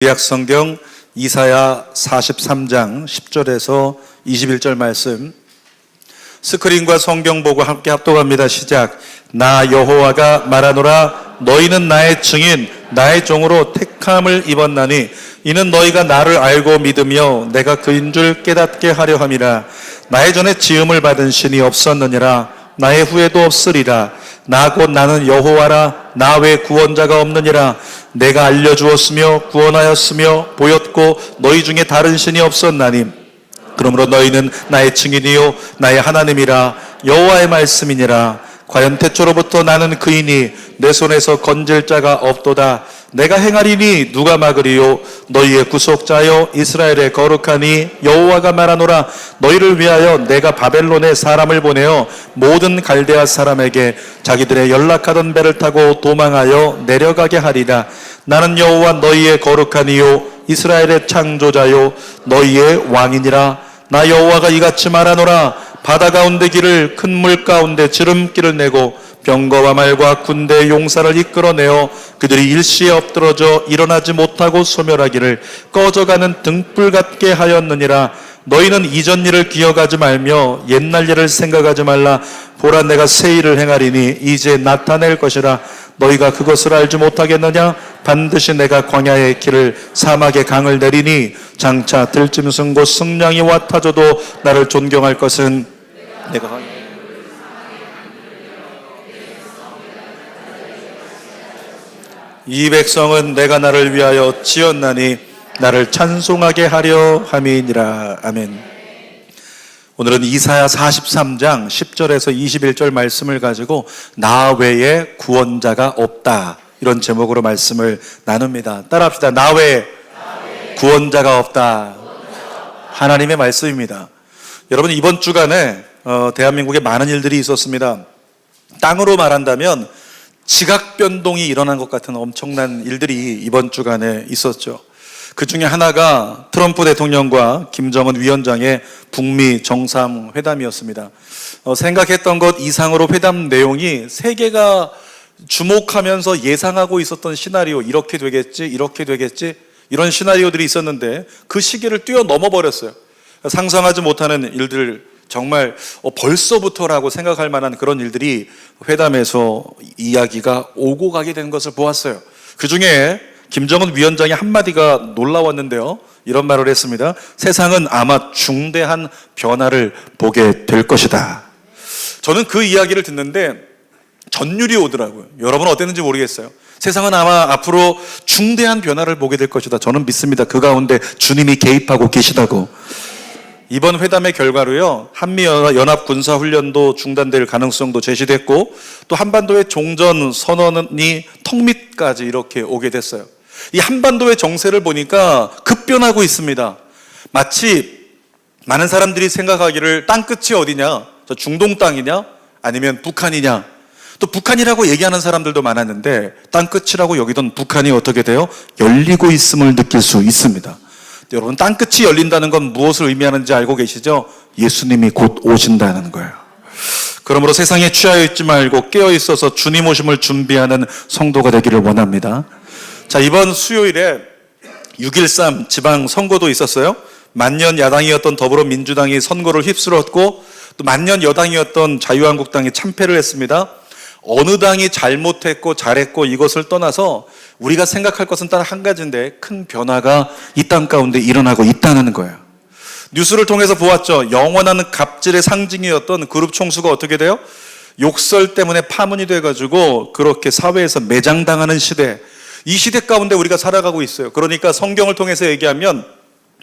구약성경 이사야 43장 10절에서 21절 말씀, 스크린과 성경 보고 함께 합독합니다. 시작. 나 여호와가 말하노라. 너희는 나의 증인, 나의 종으로 택함을 입었나니 이는 너희가 나를 알고 믿으며 내가 그인 줄 깨닫게 하려 함이라. 나의 전에 지음을 받은 신이 없었느니라. 나의 후에도 없으리라. 나 곧 나는 여호와라. 나 외 구원자가 없느니라. 내가 알려주었으며 구원하였으며 보였고 너희 중에 다른 신이 없었나니 그러므로 너희는 나의 증인이요 나의 하나님이라. 여호와의 말씀이니라. 과연 태초로부터 나는 그이니 내 손에서 건질 자가 없도다. 내가 행하리니 누가 막으리요. 너희의 구속자여 이스라엘의 거룩하니 여호와가 말하노라. 너희를 위하여 내가 바벨론에 사람을 보내어 모든 갈대아 사람에게 자기들의 연락하던 배를 타고 도망하여 내려가게 하리라. 나는 여호와 너희의 거룩하니요 이스라엘의 창조자요 너희의 왕이니라. 나 여호와가 이같이 말하노라. 바다 가운데 길을 큰 물 가운데 지름길을 내고 병거와 말과 군대의 용사를 이끌어내어 그들이 일시에 엎드러져 일어나지 못하고 소멸하기를 꺼져가는 등불 같게 하였느니라. 너희는 이전 일을 기억하지 말며 옛날 일을 생각하지 말라. 보라, 내가 새 일을 행하리니 이제 나타낼 것이라. 너희가 그것을 알지 못하겠느냐? 반드시 내가 광야의 길을 사막의 강을 내리니 장차 들짐승 곧 승냥이 와 타져도 나를 존경할 것은 내가 이 백성은 내가 나를 위하여 지었나니 나를 찬송하게 하려 함이니라. 아멘. 오늘은 이사야 43장 10절에서 21절 말씀을 가지고 나 외에 구원자가 없다, 이런 제목으로 말씀을 나눕니다. 따라합시다. 나 외에 구원자가 없다. 하나님의 말씀입니다. 여러분, 이번 주간에 대한민국에 많은 일들이 있었습니다. 땅으로 말한다면 지각 변동이 일어난 것 같은 엄청난 일들이 이번 주간에 있었죠. 그 중에 하나가 트럼프 대통령과 김정은 위원장의 북미 정상회담이었습니다. 생각했던 것 이상으로 회담 내용이 세계가 주목하면서 예상하고 있었던 시나리오, 이렇게 되겠지, 이렇게 되겠지, 이런 시나리오들이 있었는데 그 시기를 뛰어넘어 버렸어요. 상상하지 못하는 일들, 정말 벌써부터라고 생각할 만한 그런 일들이 회담에서 이야기가 오고 가게 된 것을 보았어요. 그 중에 김정은 위원장의 한마디가 놀라웠는데요. 이런 말을 했습니다. 세상은 아마 중대한 변화를 보게 될 것이다. 저는 그 이야기를 듣는데 전율이 오더라고요. 여러분은 어땠는지 모르겠어요. 세상은 아마 앞으로 중대한 변화를 보게 될 것이다. 저는 믿습니다. 그 가운데 주님이 개입하고 계시다고. 이번 회담의 결과로요, 한미연합 군사훈련도 중단될 가능성도 제시됐고 또 한반도의 종전 선언이 턱밑까지 이렇게 오게 됐어요. 이 한반도의 정세를 보니까 급변하고 있습니다. 마치 많은 사람들이 생각하기를 땅끝이 어디냐, 저 중동 땅이냐 아니면 북한이냐, 또 북한이라고 얘기하는 사람들도 많았는데 땅끝이라고 여기던 북한이 어떻게 돼요? 열리고 있음을 느낄 수 있습니다. 여러분, 땅끝이 열린다는 건 무엇을 의미하는지 알고 계시죠? 예수님이 곧 오신다는 거예요. 그러므로 세상에 취하여 있지 말고 깨어 있어서 주님 오심을 준비하는 성도가 되기를 원합니다. 자, 이번 수요일에 6.13 지방선거도 있었어요. 만년 야당이었던 더불어민주당이 선거를 휩쓸었고 또 만년 여당이었던 자유한국당이 참패를 했습니다. 어느 당이 잘못했고 잘했고 이것을 떠나서 우리가 생각할 것은 단 한 가지인데 큰 변화가 이 땅 가운데 일어나고 있다는 거예요. 뉴스를 통해서 보았죠. 영원한 갑질의 상징이었던 그룹 총수가 어떻게 돼요? 욕설 때문에 파문이 돼가지고 그렇게 사회에서 매장당하는 시대, 이 시대 가운데 우리가 살아가고 있어요. 그러니까 성경을 통해서 얘기하면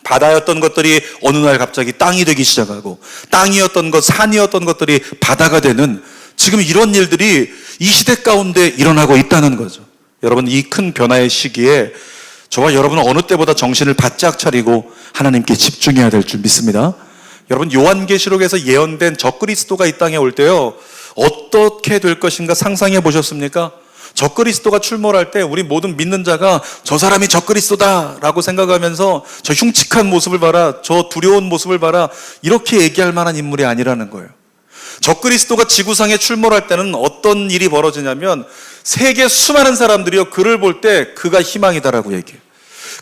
바다였던 것들이 어느 날 갑자기 땅이 되기 시작하고 땅이었던 것, 산이었던 것들이 바다가 되는, 지금 이런 일들이 이 시대 가운데 일어나고 있다는 거죠. 여러분, 이 큰 변화의 시기에 저와 여러분은 어느 때보다 정신을 바짝 차리고 하나님께 집중해야 될 줄 믿습니다. 여러분, 요한계시록에서 예언된 적그리스도가 이 땅에 올 때요, 어떻게 될 것인가 상상해 보셨습니까? 적그리스도가 출몰할 때 우리 모든 믿는 자가 저 사람이 적그리스도다 라고 생각하면서 저 흉측한 모습을 봐라, 저 두려운 모습을 봐라, 이렇게 얘기할 만한 인물이 아니라는 거예요. 적그리스도가 지구상에 출몰할 때는 어떤 일이 벌어지냐면 세계 수많은 사람들이요, 그를 볼 때 그가 희망이다라고 얘기해요.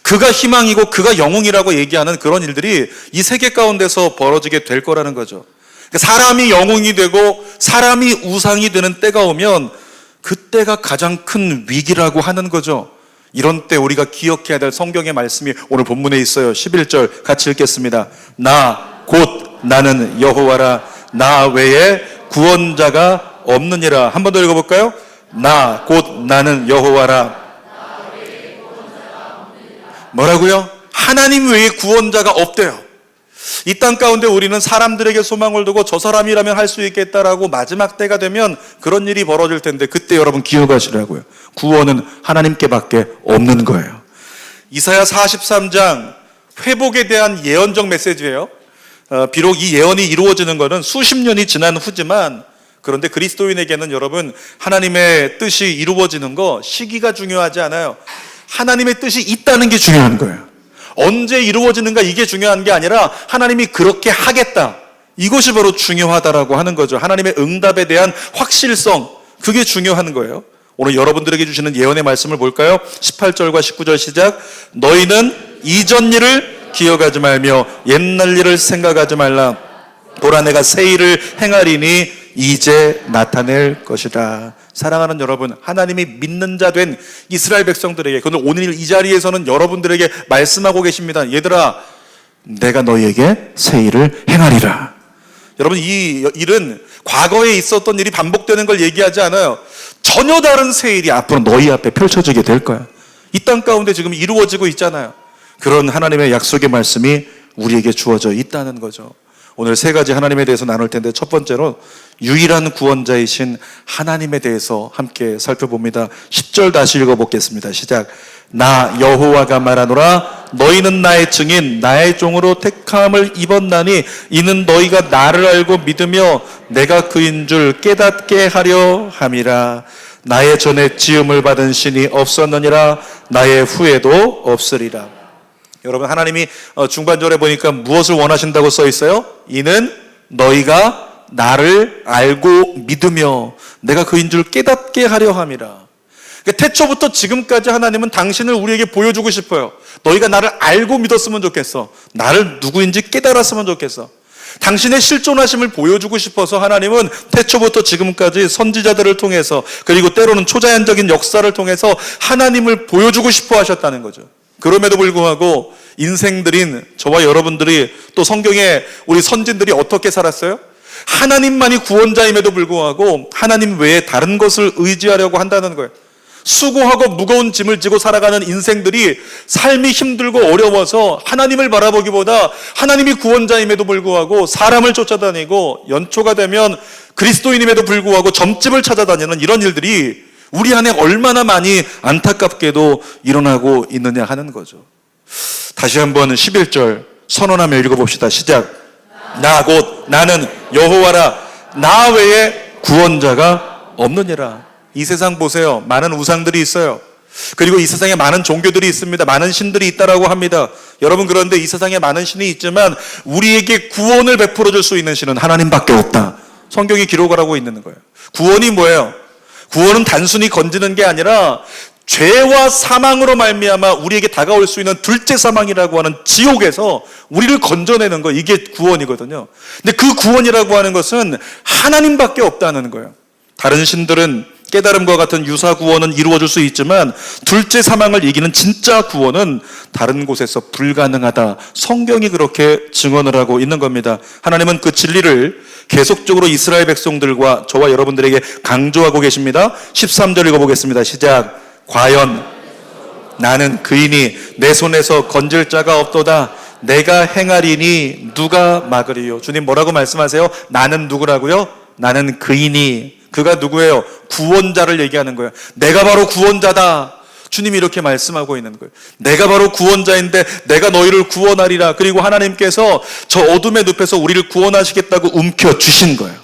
그가 희망이고 그가 영웅이라고 얘기하는 그런 일들이 이 세계 가운데서 벌어지게 될 거라는 거죠. 사람이 영웅이 되고 사람이 우상이 되는 때가 오면 그때가 가장 큰 위기라고 하는 거죠. 이런 때 우리가 기억해야 될 성경의 말씀이 오늘 본문에 있어요. 11절 같이 읽겠습니다. 곧 나는 여호와라. 나 외에 구원자가 없느니라. 한 번 더 읽어볼까요? 곧 나는 여호와라. 뭐라고요? 하나님 외에 구원자가 없대요. 이 땅 가운데 우리는 사람들에게 소망을 두고 저 사람이라면 할 수 있겠다라고 마지막 때가 되면 그런 일이 벌어질 텐데 그때 여러분 기억하시라고요. 구원은 하나님께밖에 없는 거예요. 이사야 43장 회복에 대한 예언적 메시지예요. 비록 이 예언이 이루어지는 것은 수십 년이 지난 후지만 그런데 그리스도인에게는 여러분 하나님의 뜻이 이루어지는 거 시기가 중요하지 않아요. 하나님의 뜻이 있다는 게 중요한 거예요. 언제 이루어지는가 이게 중요한 게 아니라 하나님이 그렇게 하겠다. 이것이 바로 중요하다라고 하는 거죠. 하나님의 응답에 대한 확실성, 그게 중요한 거예요. 오늘 여러분들에게 주시는 예언의 말씀을 볼까요? 18절과 19절 시작. 너희는 이전 일을 기억하지 말며 옛날 일을 생각하지 말라. 보라 내가 새 일을 행하리니 이제 나타낼 것이다. 사랑하는 여러분, 하나님이 믿는 자 된 이스라엘 백성들에게, 오늘 이 자리에서는 여러분들에게 말씀하고 계십니다. 얘들아, 내가 너희에게 새 일을 행하리라. 여러분, 이 일은 과거에 있었던 일이 반복되는 걸 얘기하지 않아요. 전혀 다른 새 일이 앞으로 너희 앞에 펼쳐지게 될 거야. 이 땅 가운데 지금 이루어지고 있잖아요. 그런 하나님의 약속의 말씀이 우리에게 주어져 있다는 거죠. 오늘 세 가지 하나님에 대해서 나눌 텐데 첫 번째로 유일한 구원자이신 하나님에 대해서 함께 살펴봅니다. 10절 다시 읽어보겠습니다. 시작. 나 여호와가 말하노라. 너희는 나의 증인 나의 종으로 택함을 입었나니 이는 너희가 나를 알고 믿으며 내가 그인 줄 깨닫게 하려 함이라. 나의 전에 지음을 받은 신이 없었느니라. 나의 후에도 없으리라. 여러분, 하나님이 중반절에 보니까 무엇을 원하신다고 써 있어요? 이는 너희가 나를 알고 믿으며 내가 그인 줄 깨닫게 하려 함이라. 그러니까 태초부터 지금까지 하나님은 당신을 우리에게 보여주고 싶어요. 너희가 나를 알고 믿었으면 좋겠어. 나를 누구인지 깨달았으면 좋겠어. 당신의 실존하심을 보여주고 싶어서 하나님은 태초부터 지금까지 선지자들을 통해서 그리고 때로는 초자연적인 역사를 통해서 하나님을 보여주고 싶어 하셨다는 거죠. 그럼에도 불구하고 인생들인 저와 여러분들이 또 성경에 우리 선진들이 어떻게 살았어요? 하나님만이 구원자임에도 불구하고 하나님 외에 다른 것을 의지하려고 한다는 거예요. 수고하고 무거운 짐을 지고 살아가는 인생들이 삶이 힘들고 어려워서 하나님을 바라보기보다 하나님이 구원자임에도 불구하고 사람을 쫓아다니고 연초가 되면 그리스도인임에도 불구하고 점집을 찾아다니는 이런 일들이 우리 안에 얼마나 많이 안타깝게도 일어나고 있느냐 하는 거죠. 다시 한번 11절 선언하며 읽어봅시다. 시작. 곧 나는 여호와라. 나 외에 구원자가 없느니라. 이 세상 보세요. 많은 우상들이 있어요. 그리고 이 세상에 많은 종교들이 있습니다. 많은 신들이 있다라고 합니다. 여러분, 그런데 이 세상에 많은 신이 있지만 우리에게 구원을 베풀어 줄 수 있는 신은 하나님밖에 없다. 성경이 기록을 하고 있는 거예요. 구원이 뭐예요? 구원은 단순히 건지는 게 아니라 죄와 사망으로 말미암아 우리에게 다가올 수 있는 둘째 사망이라고 하는 지옥에서 우리를 건져내는 거, 이게 구원이거든요. 근데 그 구원이라고 하는 것은 하나님밖에 없다는 거예요. 다른 신들은 깨달음과 같은 유사 구원은 이루어질 수 있지만 둘째 사망을 이기는 진짜 구원은 다른 곳에서 불가능하다. 성경이 그렇게 증언을 하고 있는 겁니다. 하나님은 그 진리를 계속적으로 이스라엘 백성들과 저와 여러분들에게 강조하고 계십니다. 13절 읽어보겠습니다. 시작. 과연 나는 그이니 내 손에서 건질 자가 없도다. 내가 행하리니 누가 막으리요. 주님 뭐라고 말씀하세요? 나는 누구라고요? 나는 그이니. 그가 누구예요? 구원자를 얘기하는 거예요. 내가 바로 구원자다. 주님이 이렇게 말씀하고 있는 거예요. 내가 바로 구원자인데 내가 너희를 구원하리라. 그리고 하나님께서 저 어둠의 늪에서 우리를 구원하시겠다고 움켜주신 거예요.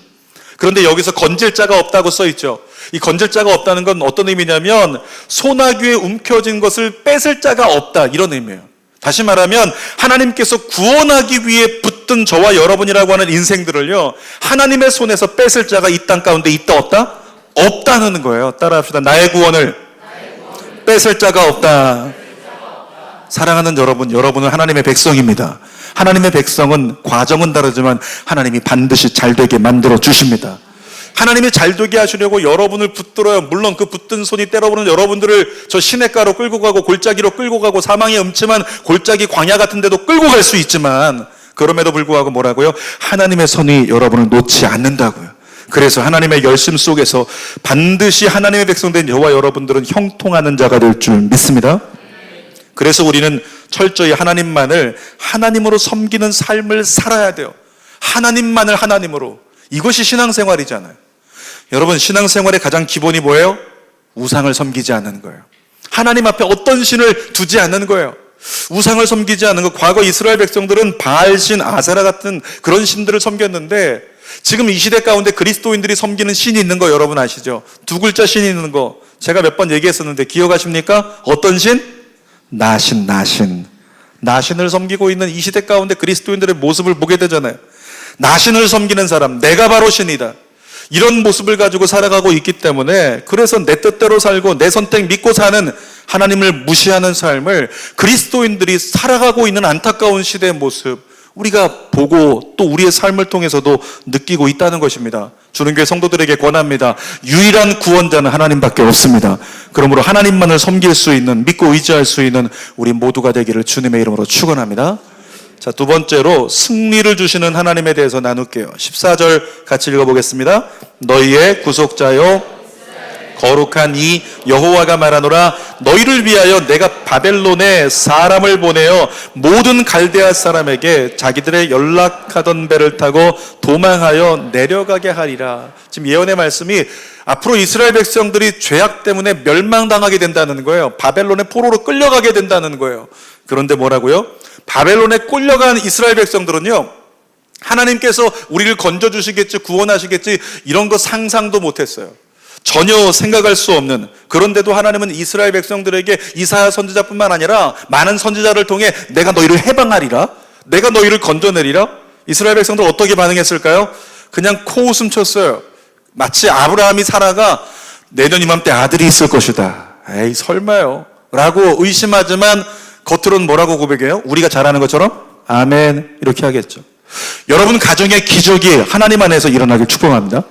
그런데 여기서 건질 자가 없다고 써있죠. 이 건질 자가 없다는 건 어떤 의미냐면 소나귀에 움켜진 것을 뺏을 자가 없다, 이런 의미예요. 다시 말하면 하나님께서 구원하기 위해 붙든 저와 여러분이라고 하는 인생들을요, 하나님의 손에서 뺏을 자가 이 땅 가운데 있다 없다? 없다는 거예요. 따라합시다. 나의 구원을 뺏을 자가 없다. 사랑하는 여러분, 여러분은 하나님의 백성입니다. 하나님의 백성은 과정은 다르지만 하나님이 반드시 잘되게 만들어 주십니다. 하나님이 잘되게 하시려고 여러분을 붙들어요. 물론 그 붙든 손이 때려보는 여러분들을 저 시냇가로 끌고 가고 골짜기로 끌고 가고 사망의 음침한 골짜기 광야 같은 데도 끌고 갈 수 있지만, 그럼에도 불구하고 뭐라고요? 하나님의 손이 여러분을 놓지 않는다고요. 그래서 하나님의 열심 속에서 반드시 하나님의 백성된 저와 여러분들은 형통하는 자가 될 줄 믿습니다. 그래서 우리는 철저히 하나님만을 하나님으로 섬기는 삶을 살아야 돼요. 하나님만을 하나님으로. 이것이 신앙생활이잖아요. 여러분, 신앙생활의 가장 기본이 뭐예요? 우상을 섬기지 않는 거예요. 하나님 앞에 어떤 신을 두지 않는 거예요. 우상을 섬기지 않는 거. 과거 이스라엘 백성들은 바알신, 아세라 같은 그런 신들을 섬겼는데, 지금 이 시대 가운데 그리스도인들이 섬기는 신이 있는 거 여러분 아시죠? 두 글자 신이 있는 거 제가 몇 번 얘기했었는데 기억하십니까? 어떤 신? 나신을 섬기고 있는 이 시대 가운데 그리스도인들의 모습을 보게 되잖아요. 나신을 섬기는 사람, 내가 바로 신이다, 이런 모습을 가지고 살아가고 있기 때문에, 그래서 내 뜻대로 살고 내 선택 믿고 사는, 하나님을 무시하는 삶을 그리스도인들이 살아가고 있는 안타까운 시대의 모습, 우리가 보고 또 우리의 삶을 통해서도 느끼고 있다는 것입니다. 주는 교회 성도들에게 권합니다. 유일한 구원자는 하나님밖에 없습니다. 그러므로 하나님만을 섬길 수 있는, 믿고 의지할 수 있는 우리 모두가 되기를 주님의 이름으로 축원합니다. 자, 두 번째로 승리를 주시는 하나님에 대해서 나눌게요. 14절 같이 읽어보겠습니다. 너희의 구속자요 거룩한 이 여호와가 말하노라, 너희를 위하여 내가 바벨론에 사람을 보내어 모든 갈대아 사람에게 자기들의 연락하던 배를 타고 도망하여 내려가게 하리라. 지금 예언의 말씀이 앞으로 이스라엘 백성들이 죄악 때문에 멸망당하게 된다는 거예요. 바벨론의 포로로 끌려가게 된다는 거예요. 그런데 뭐라고요? 바벨론에 끌려간 이스라엘 백성들은요, 하나님께서 우리를 건져주시겠지, 구원하시겠지, 이런 거 상상도 못했어요. 전혀 생각할 수 없는. 그런데도 하나님은 이스라엘 백성들에게 이사야 선지자뿐만 아니라 많은 선지자를 통해 내가 너희를 해방하리라, 내가 너희를 건져내리라. 이스라엘 백성들 어떻게 반응했을까요? 그냥 코웃음 쳤어요. 마치 아브라함이 사라가 내년 이맘때 아들이 있을 것이다, 에이 설마요 라고 의심하지만 겉으로는 뭐라고 고백해요? 우리가 잘하는 것처럼 아멘 이렇게 하겠죠. 여러분 가정의 기적이 하나님 안에서 일어나길 축복합니다.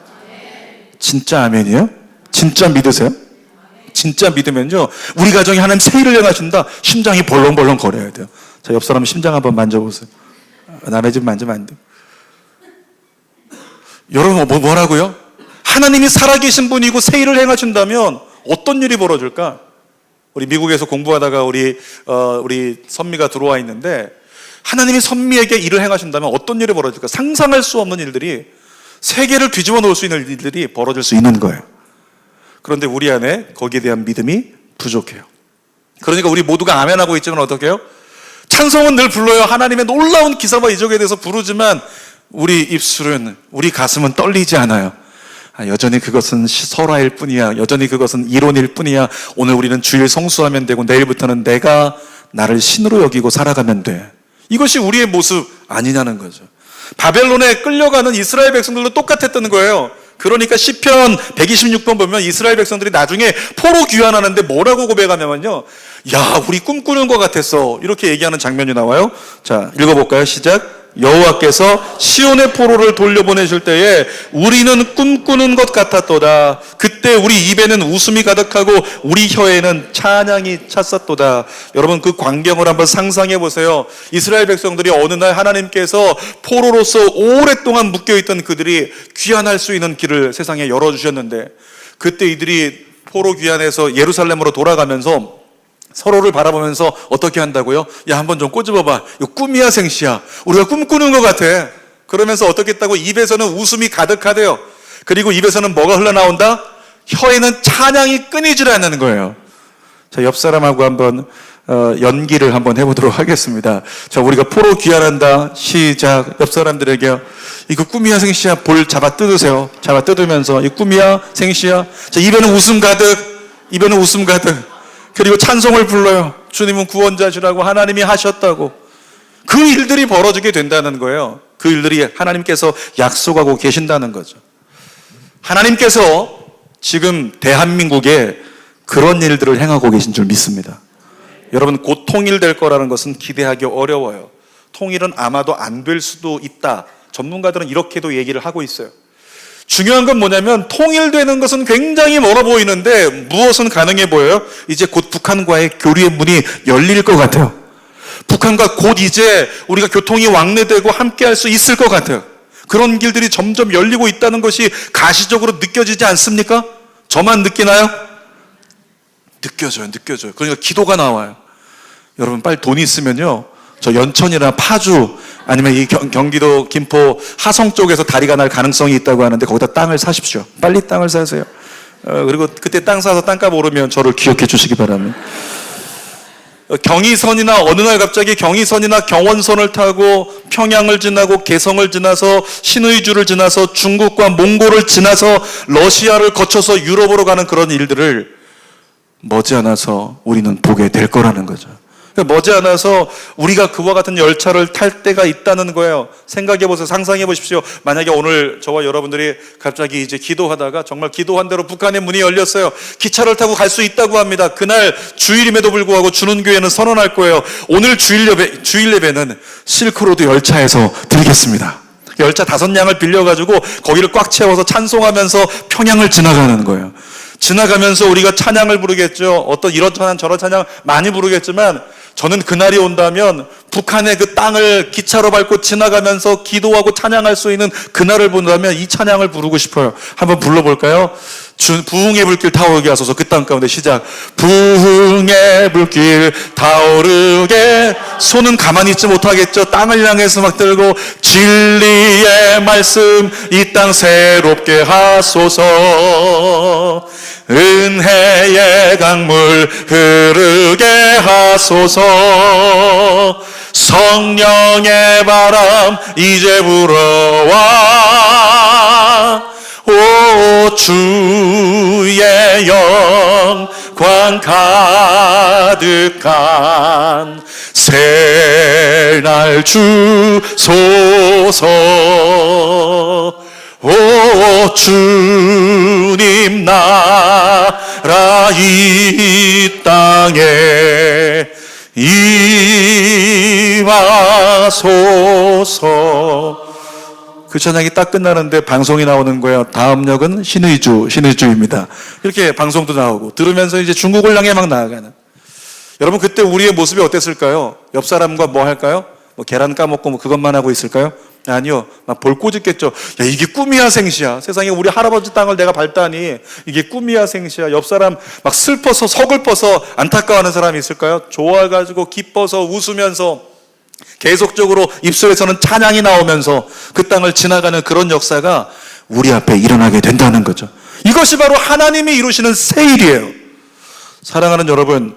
진짜 아멘이에요? 진짜 믿으세요? 진짜 믿으면요, 우리 가정이 하나님 새 일을 행하신다, 심장이 벌렁벌렁 거려야 돼요. 자, 옆 사람 심장 한번 만져보세요. 남의 집 만지면 안 돼요. 여러분 뭐라고요? 하나님이 살아계신 분이고 새 일을 행하신다면 어떤 일이 벌어질까? 우리 미국에서 공부하다가 우리 선미가 들어와 있는데, 하나님이 선미에게 일을 행하신다면 어떤 일이 벌어질까? 상상할 수 없는 일들이, 세계를 뒤집어 놓을 수 있는 일들이 벌어질 수 있는 거예요. 그런데 우리 안에 거기에 대한 믿음이 부족해요. 그러니까 우리 모두가 아멘하고 있지만 어떻게 해요? 찬송은 늘 불러요. 하나님의 놀라운 기사와 이적에 대해서 부르지만 우리 입술은, 우리 가슴은 떨리지 않아요. 여전히 그것은 설화일 뿐이야, 여전히 그것은 이론일 뿐이야, 오늘 우리는 주일 성수하면 되고 내일부터는 내가 나를 신으로 여기고 살아가면 돼, 이것이 우리의 모습 아니냐는 거죠. 바벨론에 끌려가는 이스라엘 백성들도 똑같았던 거예요. 그러니까 시편 126번 보면 이스라엘 백성들이 나중에 포로 귀환하는데 뭐라고 고백하냐면요, 야 우리 꿈꾸는 것 같았어, 이렇게 얘기하는 장면이 나와요. 자, 읽어볼까요? 시작. 여호와께서 시온의 포로를 돌려보내실 때에 우리는 꿈꾸는 것 같았도다. 그때 우리 입에는 웃음이 가득하고 우리 혀에는 찬양이 찼었도다. 여러분 그 광경을 한번 상상해 보세요. 이스라엘 백성들이 어느 날 하나님께서 포로로서 오랫동안 묶여있던 그들이 귀환할 수 있는 길을 세상에 열어주셨는데, 그때 이들이 포로 귀환해서 예루살렘으로 돌아가면서 서로를 바라보면서 어떻게 한다고요? 야 한번 좀 꼬집어봐, 이거 꿈이야 생시야, 우리가 꿈꾸는 것 같아. 그러면서 어떻게 했다고? 입에서는 웃음이 가득하대요. 그리고 입에서는 뭐가 흘러나온다? 혀에는 찬양이 끊이질 않는 거예요. 자, 옆 사람하고 한번 연기를 한번 해보도록 하겠습니다. 자, 우리가 포로 귀환한다. 시작. 옆 사람들에게 이거 꿈이야 생시야 볼 잡아 뜯으세요. 잡아 뜯으면서 이 꿈이야 생시야. 자, 입에는 웃음 가득. 그리고 찬송을 불러요. 주님은 구원자시라고, 하나님이 하셨다고. 그 일들이 벌어지게 된다는 거예요. 그 일들이 하나님께서 약속하고 계신다는 거죠. 하나님께서 지금 대한민국에 그런 일들을 행하고 계신 줄 믿습니다. 여러분, 곧 통일될 거라는 것은 기대하기 어려워요. 통일은 아마도 안 될 수도 있다. 전문가들은 이렇게도 얘기를 하고 있어요. 중요한 건 뭐냐면 통일되는 것은 굉장히 멀어 보이는데 무엇은 가능해 보여요? 이제 곧 북한과의 교류의 문이 열릴 것 같아요. 북한과 곧 이제 우리가 교통이 왕래되고 함께 할 수 있을 것 같아요. 그런 길들이 점점 열리고 있다는 것이 가시적으로 느껴지지 않습니까? 저만 느끼나요? 느껴져요. 그러니까 기도가 나와요. 여러분, 빨리 돈 있으면요, 저 연천이나 파주 아니면 이 경기도 김포 하성 쪽에서 다리가 날 가능성이 있다고 하는데 거기다 땅을 사십시오. 빨리 땅을 사세요. 그리고 그때 땅 사서 땅값 오르면 저를 기억해 주시기 바랍니다. 경의선이나 어느 날 갑자기 경의선이나 경원선을 타고 평양을 지나고 개성을 지나서 신의주를 지나서 중국과 몽골을 지나서 러시아를 거쳐서 유럽으로 가는 그런 일들을 머지않아서 우리는 보게 될 거라는 거죠. 머지않아서 우리가 그와 같은 열차를 탈 때가 있다는 거예요. 생각해 보세요. 상상해 보십시오. 만약에 오늘 저와 여러분들이 갑자기 이제 기도하다가 정말 기도한 대로 북한의 문이 열렸어요. 기차를 타고 갈 수 있다고 합니다. 그날 주일임에도 불구하고 주는교회는 선언할 거예요. 오늘 주일 예배는 실크로드 열차에서 드리겠습니다. 열차 5량을 빌려가지고 거기를 꽉 채워서 찬송하면서 평양을 지나가는 거예요. 지나가면서 우리가 찬양을 부르겠죠. 어떤 이런 찬양 저런 찬양 많이 부르겠지만 저는 그날이 온다면 북한의 그 땅을 기차로 밟고 지나가면서 기도하고 찬양할 수 있는 그날을 본다면 이 찬양을 부르고 싶어요. 한번 불러볼까요? 부흥의 불길 타오르게 하소서. 그 땅 가운데 시작. 부흥의 불길 타오르게. 손은 가만히 있지 못하겠죠. 땅을 향해서 막 들고 진리의 말씀 이 땅 새롭게 하소서. 은혜의 강물 흐르게 하소서. 성령의 바람 이제 불어와. 오 주의 영광 가득한 새날 주소서. 오 주님 나라 이 땅에 임하소서. 그 찬양이 딱 끝나는데 방송이 나오는 거예요. 다음 역은 신의주입니다. 이렇게 방송도 나오고 들으면서 이제 중국을 향해 막 나아가는. 여러분, 그때 우리의 모습이 어땠을까요? 옆 사람과 뭐 할까요? 뭐 계란 까먹고 뭐 그것만 하고 있을까요? 아니요. 막 볼 꼬집겠죠. 야, 이게 꿈이야 생시야. 세상에 우리 할아버지 땅을 내가 밟다니 이게 꿈이야 생시야. 옆 사람 막 슬퍼서 서글퍼서 안타까워하는 사람이 있을까요? 좋아가지고 기뻐서 웃으면서 계속적으로 입술에서는 찬양이 나오면서 그 땅을 지나가는 그런 역사가 우리 앞에 일어나게 된다는 거죠. 이것이 바로 하나님이 이루시는 새 일이에요. 사랑하는 여러분,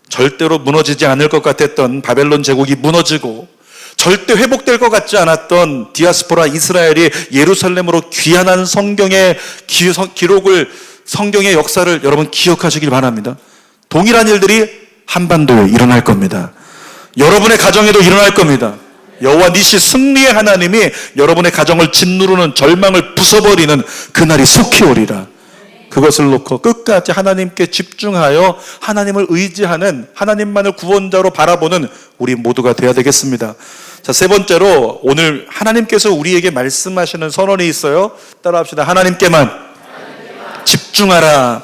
절대로 무너지지 않을 것 같았던 바벨론 제국이 무너지고 절대 회복될 것 같지 않았던 디아스포라 이스라엘이 예루살렘으로 귀환한 성경의 기록을, 성경의 역사를 여러분 기억하시길 바랍니다. 동일한 일들이 한반도에 일어날 겁니다. 여러분의 가정에도 일어날 겁니다. 여호와 니시 승리의 하나님이 여러분의 가정을 짓누르는 절망을 부숴버리는 그날이 속히 오리라. 그것을 놓고 끝까지 하나님께 집중하여 하나님을 의지하는, 하나님만을 구원자로 바라보는 우리 모두가 되어야 되겠습니다. 자, 세 번째로 오늘 하나님께서 우리에게 말씀하시는 선언이 있어요. 따라합시다. 하나님께만 집중하라.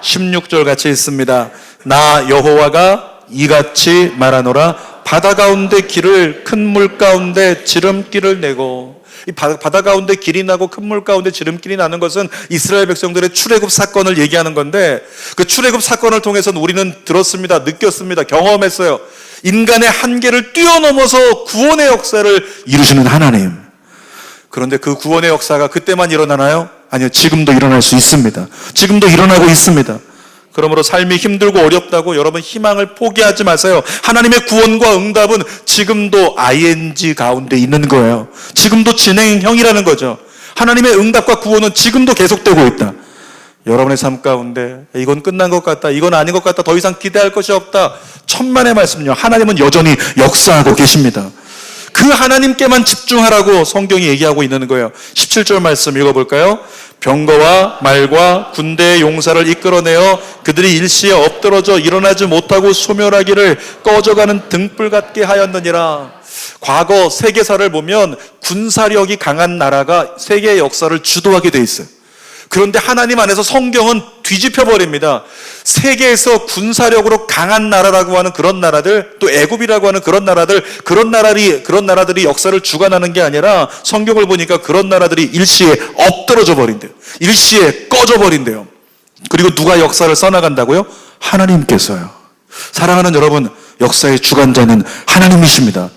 16절 같이 있습니다. 나 여호와가 이같이 말하노라. 바다 가운데 길을 큰 물 가운데 지름길을 내고. 이 바다 가운데 길이 나고 큰 물 가운데 지름길이 나는 것은 이스라엘 백성들의 출애굽 사건을 얘기하는 건데, 그 출애굽 사건을 통해서 우리는 들었습니다. 느꼈습니다. 경험했어요. 인간의 한계를 뛰어넘어서 구원의 역사를 이루시는 하나님. 그런데 그 구원의 역사가 그때만 일어나나요? 아니요. 지금도 일어날 수 있습니다. 지금도 일어나고 있습니다. 그러므로 삶이 힘들고 어렵다고 여러분 희망을 포기하지 마세요. 하나님의 구원과 응답은 지금도 ing 가운데 있는 거예요. 지금도 진행형이라는 거죠. 하나님의 응답과 구원은 지금도 계속되고 있다. 여러분의 삶 가운데 이건 끝난 것 같다, 이건 아닌 것 같다, 더 이상 기대할 것이 없다, 천만의 말씀요. 하나님은 여전히 역사하고 계십니다. 그 하나님께만 집중하라고 성경이 얘기하고 있는 거예요. 17절 말씀 읽어볼까요? 병거와 말과 군대의 용사를 이끌어내어 그들이 일시에 엎드러져 일어나지 못하고 소멸하기를 꺼져가는 등불 같게 하였느니라. 과거 세계사를 보면 군사력이 강한 나라가 세계의 역사를 주도하게 돼 있어요. 그런데 하나님 안에서 성경은 뒤집혀 버립니다. 세계에서 군사력으로 강한 나라라고 하는 그런 나라들, 또 애굽이라고 하는 그런 나라들이 역사를 주관하는 게 아니라 성경을 보니까 그런 나라들이 일시에 엎드러져 버린대요. 일시에 꺼져 버린대요. 그리고 누가 역사를 써나간다고요? 하나님께서요. 사랑하는 여러분, 역사의 주관자는 하나님이십니다.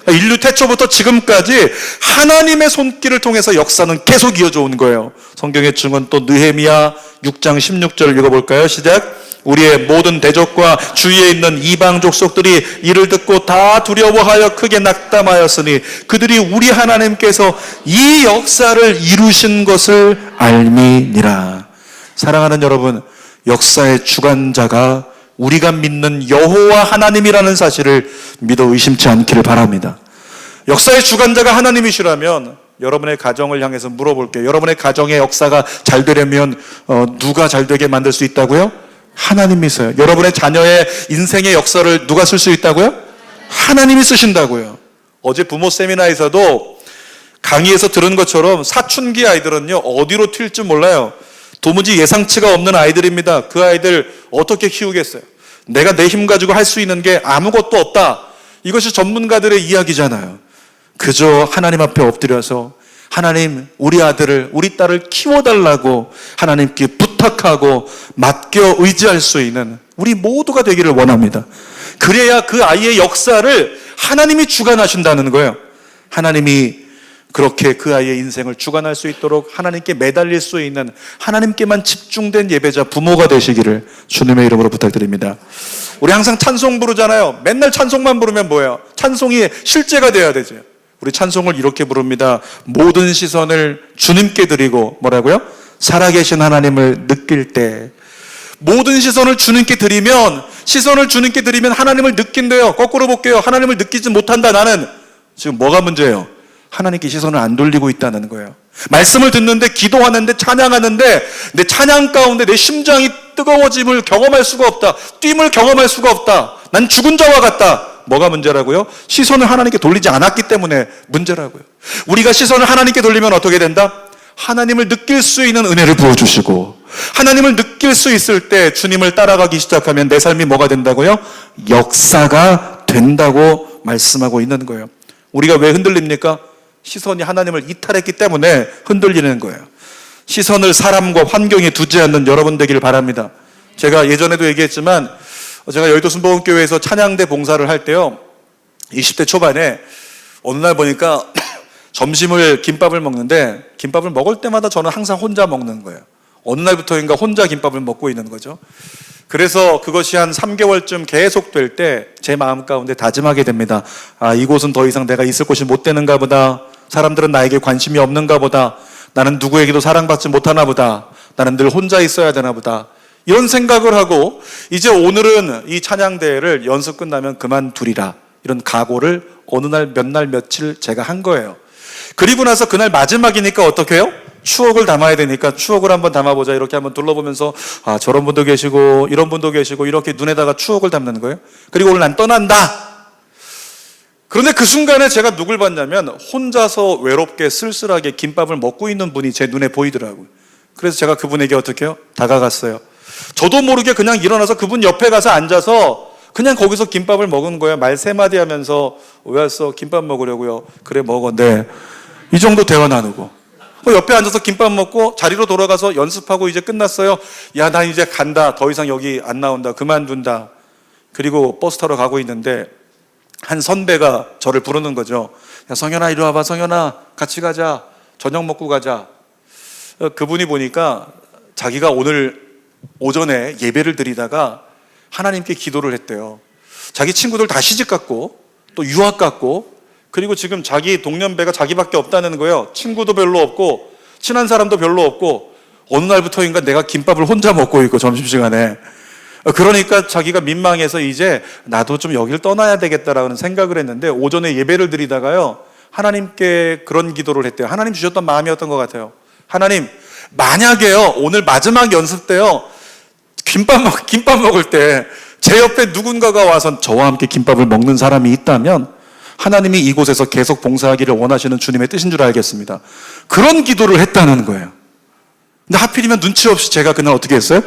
인류 태초부터 지금까지 하나님의 손길을 통해서 역사는 계속 이어져 온 거예요. 성경의 증언 또 느헤미야 6장 16절 읽어볼까요? 시작. 우리의 모든 대적과 주위에 있는 이방 족속들이 이를 듣고 다 두려워하여 크게 낙담하였으니 그들이 우리 하나님께서 이 역사를 이루신 것을 알미니라. 사랑하는 여러분, 역사의 주관자가 우리가 믿는 여호와 하나님이라는 사실을 믿어 의심치 않기를 바랍니다. 역사의 주관자가 하나님이시라면 여러분의 가정을 향해서 물어볼게요. 여러분의 가정의 역사가 잘 되려면 누가 잘 되게 만들 수 있다고요? 하나님이세요. 여러분의 자녀의 인생의 역사를 누가 쓸 수 있다고요? 하나님이 쓰신다고요. 어제 부모 세미나에서도 강의에서 들은 것처럼 사춘기 아이들은요, 어디로 튈지 몰라요. 도무지 예상치가 없는 아이들입니다. 그 아이들 어떻게 키우겠어요? 내가 내 힘 가지고 할 수 있는 게 아무것도 없다. 이것이 전문가들의 이야기잖아요. 그저 하나님 앞에 엎드려서 하나님, 우리 아들을, 우리 딸을 키워달라고 하나님께 부탁하고 맡겨 의지할 수 있는 우리 모두가 되기를 원합니다. 그래야 그 아이의 역사를 하나님이 주관하신다는 거예요. 하나님이 그렇게 그 아이의 인생을 주관할 수 있도록 하나님께 매달릴 수 있는 하나님께만 집중된 예배자 부모가 되시기를 주님의 이름으로 부탁드립니다. 우리 항상 찬송 부르잖아요. 맨날 찬송만 부르면 뭐예요? 찬송이 실제가 돼야 되죠. 우리 찬송을 이렇게 부릅니다. 모든 시선을 주님께 드리고 뭐라고요? 살아계신 하나님을 느낄 때. 모든 시선을 주님께 드리면 하나님을 느낀대요. 거꾸로 볼게요. 하나님을 느끼지 못한다. 나는 지금 뭐가 문제예요? 하나님께 시선을 안 돌리고 있다는 거예요. 말씀을 듣는데, 기도하는데, 찬양하는데 내 찬양 가운데 내 심장이 뜨거워짐을 경험할 수가 없다. 뜀을 경험할 수가 없다. 난 죽은 자와 같다. 뭐가 문제라고요? 시선을 하나님께 돌리지 않았기 때문에 문제라고요. 우리가 시선을 하나님께 돌리면 어떻게 된다? 하나님을 느낄 수 있는 은혜를 부어주시고, 하나님을 느낄 수 있을 때 주님을 따라가기 시작하면 내 삶이 뭐가 된다고요? 역사가 된다고 말씀하고 있는 거예요. 우리가 왜 흔들립니까? 시선이 하나님을 이탈했기 때문에 흔들리는 거예요. 시선을 사람과 환경에 두지 않는 여러분 되기를 바랍니다. 제가 예전에도 얘기했지만 제가 여의도 순복음교회에서 찬양대 봉사를 할 때요, 20대 초반에 어느 날 보니까 점심을 김밥을 먹는데 김밥을 먹을 때마다 저는 항상 혼자 먹는 거예요. 어느 날부터인가 혼자 김밥을 먹고 있는 거죠. 그래서 그것이 한 3개월쯤 계속될 때 제 마음 가운데 다짐하게 됩니다. 아, 이곳은 더 이상 내가 있을 곳이 못 되는가 보다. 사람들은 나에게 관심이 없는가 보다. 나는 누구에게도 사랑받지 못하나 보다. 나는 늘 혼자 있어야 되나 보다. 이런 생각을 하고 이제 오늘은 이 찬양대회를 연습 끝나면 그만두리라, 이런 각오를 어느 날 몇 날 며칠 제가 한 거예요. 그리고 나서 그날 마지막이니까 어떻게 해요? 추억을 담아야 되니까 추억을 한번 담아보자. 이렇게 한번 둘러보면서 아, 저런 분도 계시고 이런 분도 계시고 이렇게 눈에다가 추억을 담는 거예요. 그리고 오늘 난 떠난다. 그런데 그 순간에 제가 누굴 봤냐면 혼자서 외롭게 쓸쓸하게 김밥을 먹고 있는 분이 제 눈에 보이더라고요. 그래서 제가 그분에게 어떻게 해요? 다가갔어요. 저도 모르게 그냥 일어나서 그분 옆에 가서 앉아서 그냥 거기서 김밥을 먹은 거예요. 말 3마디 하면서 왜 왔어? 김밥 먹으려고요. 그래, 먹어. 네. 이 정도 대화 나누고 옆에 앉아서 김밥 먹고 자리로 돌아가서 연습하고 이제 끝났어요. 야, 나 이제 간다. 더 이상 여기 안 나온다. 그만둔다. 그리고 버스 타러 가고 있는데 한 선배가 저를 부르는 거죠. 야, 성현아, 이리 와봐. 성현아, 같이 가자. 저녁 먹고 가자. 그분이 보니까 자기가 오늘 오전에 예배를 드리다가 하나님께 기도를 했대요. 자기 친구들 다 시집 갔고 또 유학 갔고, 그리고 지금 자기 동년배가 자기밖에 없다는 거예요. 친구도 별로 없고 친한 사람도 별로 없고 어느 날부터인가 내가 김밥을 혼자 먹고 있고 점심시간에 그러니까 자기가 민망해서 이제 나도 좀 여기를 떠나야 되겠다라는 생각을 했는데 오전에 예배를 드리다가요, 하나님께 그런 기도를 했대요. 하나님 주셨던 마음이었던 것 같아요. 하나님, 만약에요, 오늘 마지막 연습 때요, 김밥 먹을 때 제 옆에 누군가가 와서 저와 함께 김밥을 먹는 사람이 있다면 하나님이 이곳에서 계속 봉사하기를 원하시는 주님의 뜻인 줄 알겠습니다. 그런 기도를 했다는 거예요. 근데 하필이면 눈치 없이 제가 그날 어떻게 했어요?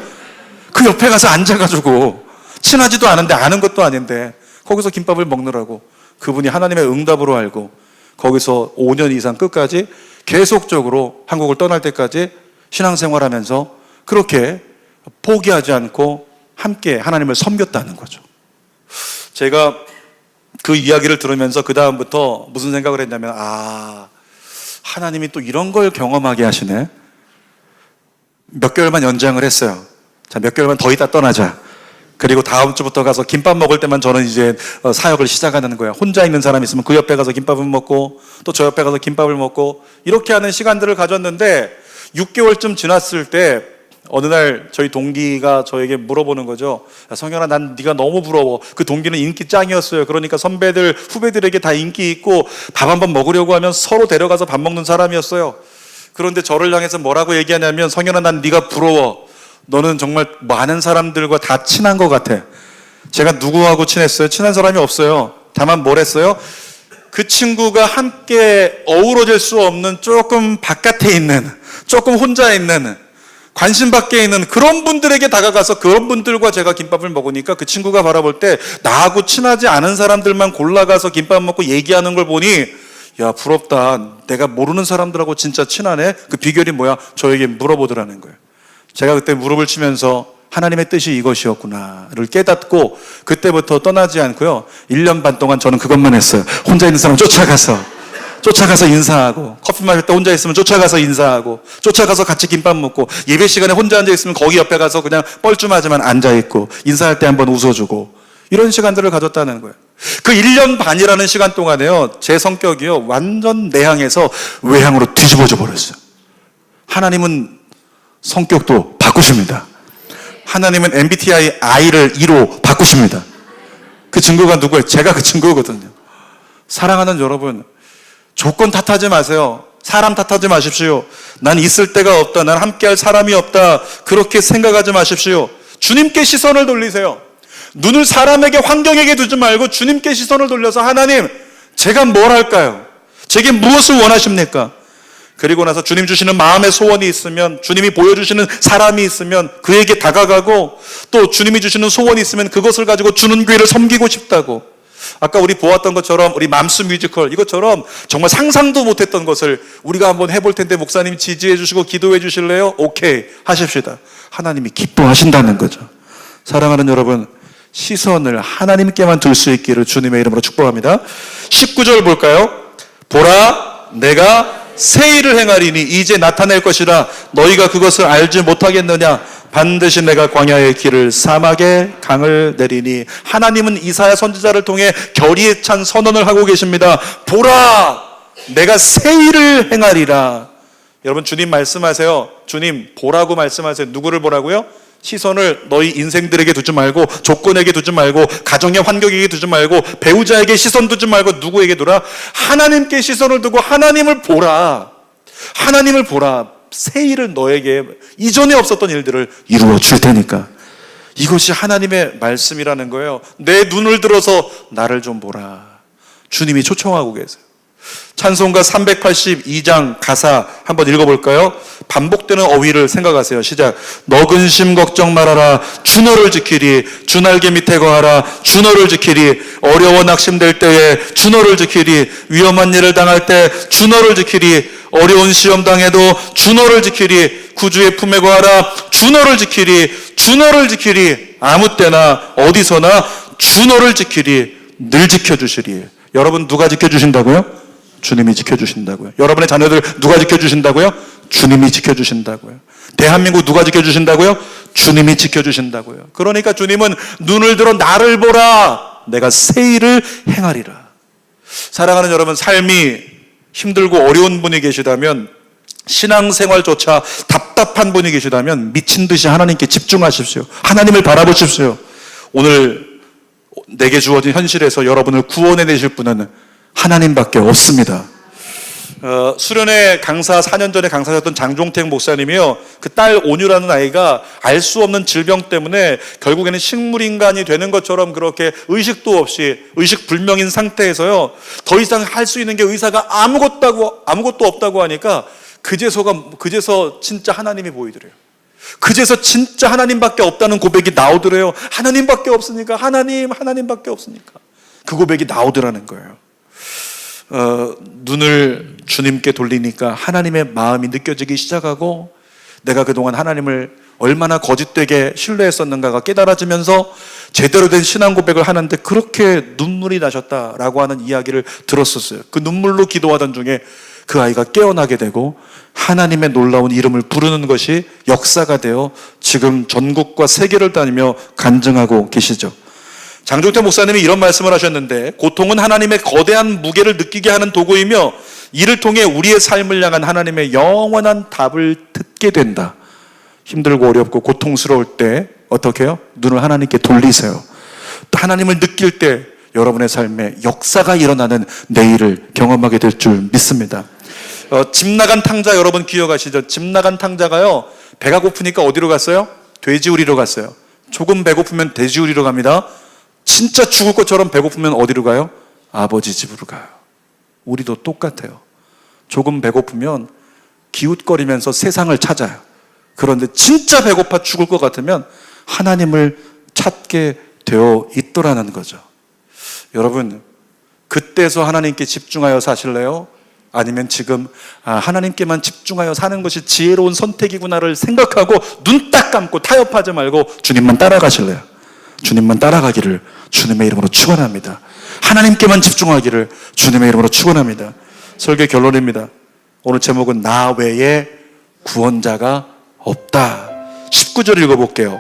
그 옆에 가서 앉아가지고, 친하지도 않은데 아는 것도 아닌데 거기서 김밥을 먹느라고, 그분이 하나님의 응답으로 알고 거기서 5년 이상 끝까지 계속적으로 한국을 떠날 때까지 신앙생활하면서 그렇게 포기하지 않고 함께 하나님을 섬겼다는 거죠. 제가 그 이야기를 들으면서 그 다음부터 무슨 생각을 했냐면, 하나님이 또 이런 걸 경험하게 하시네. 몇 개월만 연장을 했어요. 자, 몇 개월만 더 있다 떠나자. 그리고 다음 주부터 가서 김밥 먹을 때만 저는 이제 사역을 시작하는 거예요. 혼자 있는 사람이 있으면 그 옆에 가서 김밥을 먹고 또 저 옆에 가서 김밥을 먹고 이렇게 하는 시간들을 가졌는데, 6개월쯤 지났을 때 어느 날 저희 동기가 저에게 물어보는 거죠. 야, 성현아, 난 네가 너무 부러워. 그 동기는 인기 짱이었어요. 그러니까 선배들, 후배들에게 다 인기 있고 밥 한번 먹으려고 하면 서로 데려가서 밥 먹는 사람이었어요. 그런데 저를 향해서 뭐라고 얘기하냐면, 성현아, 난 네가 부러워. 너는 정말 많은 사람들과 다 친한 것 같아. 제가 누구하고 친했어요? 친한 사람이 없어요. 다만 뭘 했어요? 그 친구가 함께 어우러질 수 없는 조금 바깥에 있는, 조금 혼자 있는, 관심 밖에 있는 그런 분들에게 다가가서 그런 분들과 제가 김밥을 먹으니까 그 친구가 바라볼 때 나하고 친하지 않은 사람들만 골라가서 김밥 먹고 얘기하는 걸 보니, 야, 부럽다. 내가 모르는 사람들하고 진짜 친하네. 그 비결이 뭐야? 저에게 물어보더라는 거예요. 제가 그때 무릎을 치면서 하나님의 뜻이 이것이었구나를 깨닫고 그때부터 떠나지 않고요, 1년 반 동안 저는 그것만 했어요. 혼자 있는 사람 쫓아가서 인사하고, 커피 마실 때 혼자 있으면 쫓아가서 인사하고, 쫓아가서 같이 김밥 먹고, 예배 시간에 혼자 앉아 있으면 거기 옆에 가서 그냥 뻘쭘하지만 앉아 있고, 인사할 때 한번 웃어주고, 이런 시간들을 가졌다는 거예요. 그 1년 반이라는 시간 동안에요, 제 성격이요, 완전 내향에서 외향으로 뒤집어져 버렸어요. 하나님은 성격도 바꾸십니다. 하나님은 MBTI I를 E로 바꾸십니다. 그 친구가 누구예요? 제가 그 친구거든요. 사랑하는 여러분, 조건 탓하지 마세요. 사람 탓하지 마십시오. 난 있을 데가 없다, 난 함께할 사람이 없다, 그렇게 생각하지 마십시오. 주님께 시선을 돌리세요. 눈을 사람에게, 환경에게 두지 말고 주님께 시선을 돌려서, 하나님, 제가 뭘 할까요? 제게 무엇을 원하십니까? 그리고 나서 주님 주시는 마음의 소원이 있으면, 주님이 보여주시는 사람이 있으면 그에게 다가가고, 또 주님이 주시는 소원이 있으면 그것을 가지고 주는 교회를 섬기고 싶다고. 아까 우리 보았던 것처럼, 우리 맘스 뮤지컬, 이것처럼 정말 상상도 못했던 것을 우리가 한번 해볼 텐데 목사님 지지해 주시고 기도해 주실래요? 오케이, 하십시다. 하나님이 기뻐하신다는 거죠. 사랑하는 여러분, 시선을 하나님께만 둘 수 있기를 주님의 이름으로 축복합니다. 19절 볼까요? 보라, 내가 새 일을 행하리니 이제 나타낼 것이라 너희가 그것을 알지 못하겠느냐? 반드시 내가 광야의 길을, 사막의 강을 내리니. 하나님은 이사야 선지자를 통해 결의에 찬 선언을 하고 계십니다. 보라, 내가 새 일을 행하리라. 여러분, 주님 말씀하세요. 주님 보라고 말씀하세요. 누구를 보라고요? 시선을 너희 인생들에게 두지 말고, 조건에게 두지 말고, 가정의 환경에게 두지 말고, 배우자에게 시선 두지 말고, 누구에게 두라? 하나님께 시선을 두고 하나님을 보라. 하나님을 보라. 새 일을 너에게, 이전에 없었던 일들을 이루어 줄 테니까. 이것이 하나님의 말씀이라는 거예요. 내 눈을 들어서 나를 좀 보라. 주님이 초청하고 계세요. 찬송가 382장 가사 한번 읽어볼까요? 반복되는 어휘를 생각하세요. 시작. 너 근심 걱정 말아라. 주 너를 지키리. 주 날개 밑에 거하라. 주 너를 지키리. 어려워 낙심될 때에 주 너를 지키리. 위험한 일을 당할 때 주 너를 지키리. 어려운 시험 당해도 주 너를 지키리. 구주의 품에 거하라. 주 너를 지키리. 주 너를 지키리. 아무 때나 어디서나 주 너를 지키리. 늘 지켜주시리. 여러분, 누가 지켜주신다고요? 주님이 지켜주신다고요. 여러분의 자녀들 누가 지켜주신다고요? 주님이 지켜주신다고요. 대한민국 누가 지켜주신다고요? 주님이 지켜주신다고요. 그러니까 주님은 눈을 들어 나를 보라. 내가 새 일을 행하리라. 사랑하는 여러분, 삶이 힘들고 어려운 분이 계시다면 신앙생활조차 답답한 분이 계시다면 미친 듯이 하나님께 집중하십시오. 하나님을 바라보십시오. 오늘 내게 주어진 현실에서 여러분을 구원해내실 분은 하나님밖에 없습니다. 수련회 강사 4년 전에 강사하셨던 장종택 목사님이요, 그 딸 온유라는 아이가 알 수 없는 질병 때문에 결국에는 식물인간이 되는 것처럼 그렇게 의식도 없이 의식불명인 상태에서요, 더 이상 할 수 있는 게 의사가 아무것도 없다고 하니까 그제서 진짜 하나님이 보이더래요. 그제서 진짜 하나님밖에 없다는 고백이 나오더래요. 하나님밖에 없으니까, 하나님밖에 없으니까 그 고백이 나오더라는 거예요. 눈을 주님께 돌리니까 하나님의 마음이 느껴지기 시작하고, 내가 그동안 하나님을 얼마나 거짓되게 신뢰했었는가가 깨달아지면서 제대로 된 신앙 고백을 하는데 그렇게 눈물이 나셨다라고 하는 이야기를 들었었어요. 그 눈물로 기도하던 중에 그 아이가 깨어나게 되고 하나님의 놀라운 이름을 부르는 것이 역사가 되어 지금 전국과 세계를 다니며 간증하고 계시죠. 장종택 목사님이 이런 말씀을 하셨는데, 고통은 하나님의 거대한 무게를 느끼게 하는 도구이며 이를 통해 우리의 삶을 향한 하나님의 영원한 답을 듣게 된다. 힘들고 어렵고 고통스러울 때 어떻게 해요? 눈을 하나님께 돌리세요. 또 하나님을 느낄 때 여러분의 삶에 역사가 일어나는 내일을 경험하게 될 줄 믿습니다. 집 나간 탕자 여러분 기억하시죠? 집 나간 탕자가요, 배가 고프니까 어디로 갔어요? 돼지우리로 갔어요. 조금 배고프면 돼지우리로 갑니다. 진짜 죽을 것처럼 배고프면 어디로 가요? 아버지 집으로 가요. 우리도 똑같아요. 조금 배고프면 기웃거리면서 세상을 찾아요. 그런데 진짜 배고파 죽을 것 같으면 하나님을 찾게 되어 있더라는 거죠. 여러분, 그때서 하나님께 집중하여 사실래요? 아니면 지금 하나님께만 집중하여 사는 것이 지혜로운 선택이구나를 생각하고 눈 딱 감고 타협하지 말고 주님만 따라가실래요? 주님만 따라가기를 주님의 이름으로 축원합니다. 하나님께만 집중하기를 주님의 이름으로 축원합니다. 설교 결론입니다. 오늘 제목은 나 외에 구원자가 없다. 19절 읽어볼게요.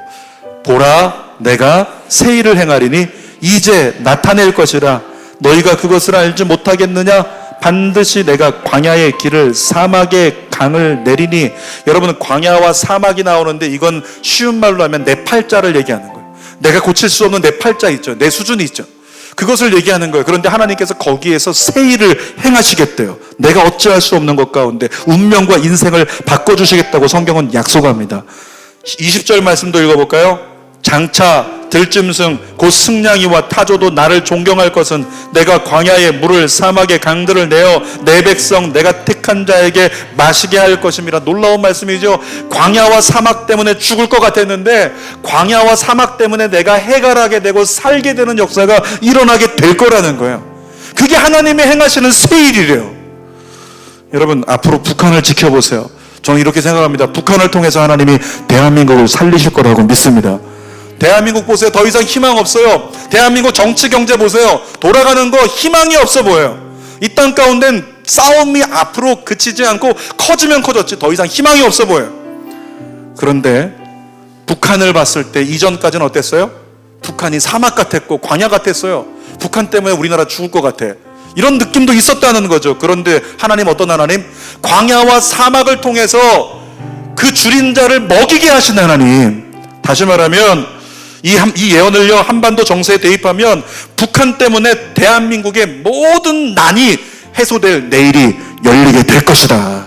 보라, 내가 새 일을 행하리니 이제 나타낼 것이라. 너희가 그것을 알지 못하겠느냐? 반드시 내가 광야의 길을 사막의 강을 내리니. 여러분, 광야와 사막이 나오는데 이건 쉬운 말로 하면 내 팔자를 얘기하는 거예요. 내가 고칠 수 없는 내 팔자 있죠. 내 수준이 있죠. 그것을 얘기하는 거예요. 그런데 하나님께서 거기에서 새 일을 행하시겠대요. 내가 어찌할 수 없는 것 가운데 운명과 인생을 바꿔주시겠다고 성경은 약속합니다. 20절 말씀도 읽어볼까요? 장차 들짐승 곧 승냥이와 타조도 나를 존경할 것은 내가 광야의 물을 사막의 강들을 내어 내 백성 내가 택한 자에게 마시게 할 것임이라. 놀라운 말씀이죠. 광야와 사막 때문에 죽을 것 같았는데 광야와 사막 때문에 내가 해갈하게 되고 살게 되는 역사가 일어나게 될 거라는 거예요. 그게 하나님의 행하시는 새 일이래요. 여러분, 앞으로 북한을 지켜보세요. 저는 이렇게 생각합니다. 북한을 통해서 하나님이 대한민국을 살리실 거라고 믿습니다. 대한민국 보세요. 더 이상 희망 없어요. 대한민국 정치 경제 보세요. 돌아가는 거 희망이 없어 보여요. 이 땅 가운데는 싸움이 앞으로 그치지 않고 커지면 커졌지 더 이상 희망이 없어 보여요. 그런데 북한을 봤을 때 이전까지는 어땠어요? 북한이 사막 같았고 광야 같았어요. 북한 때문에 우리나라 죽을 것 같아. 이런 느낌도 있었다는 거죠. 그런데 하나님 어떤 하나님? 광야와 사막을 통해서 그 줄인 자를 먹이게 하시는 하나님. 다시 말하면 이 예언을요, 한반도 정세에 대입하면 북한 때문에 대한민국의 모든 난이 해소될 내일이 열리게 될 것이다.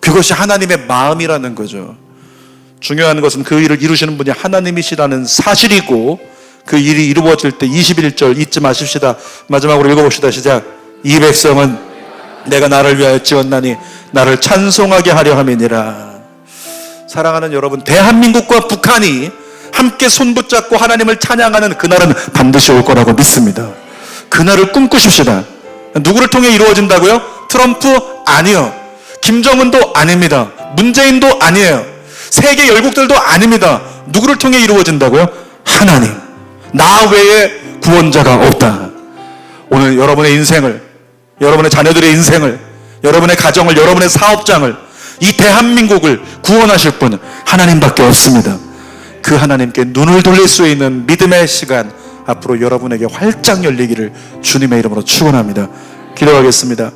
그것이 하나님의 마음이라는 거죠. 중요한 것은 그 일을 이루시는 분이 하나님이시라는 사실이고, 그 일이 이루어질 때 21절 잊지 마십시다. 마지막으로 읽어봅시다. 시작. 이 백성은 내가 나를 위하여 지었나니 나를 찬송하게 하려 함이니라. 사랑하는 여러분, 대한민국과 북한이 함께 손붙잡고 하나님을 찬양하는 그날은 반드시 올 거라고 믿습니다. 그날을 꿈꾸십시다. 누구를 통해 이루어진다고요? 트럼프? 아니요. 김정은도 아닙니다. 문재인도 아니에요. 세계 열국들도 아닙니다. 누구를 통해 이루어진다고요? 하나님. 나 외에 구원자가 없다. 오늘 여러분의 인생을, 여러분의 자녀들의 인생을, 여러분의 가정을, 여러분의 사업장을, 이 대한민국을 구원하실 분은 하나님밖에 없습니다. 그 하나님께 눈을 돌릴 수 있는 믿음의 시간 앞으로 여러분에게 활짝 열리기를 주님의 이름으로 축원합니다. 기도하겠습니다.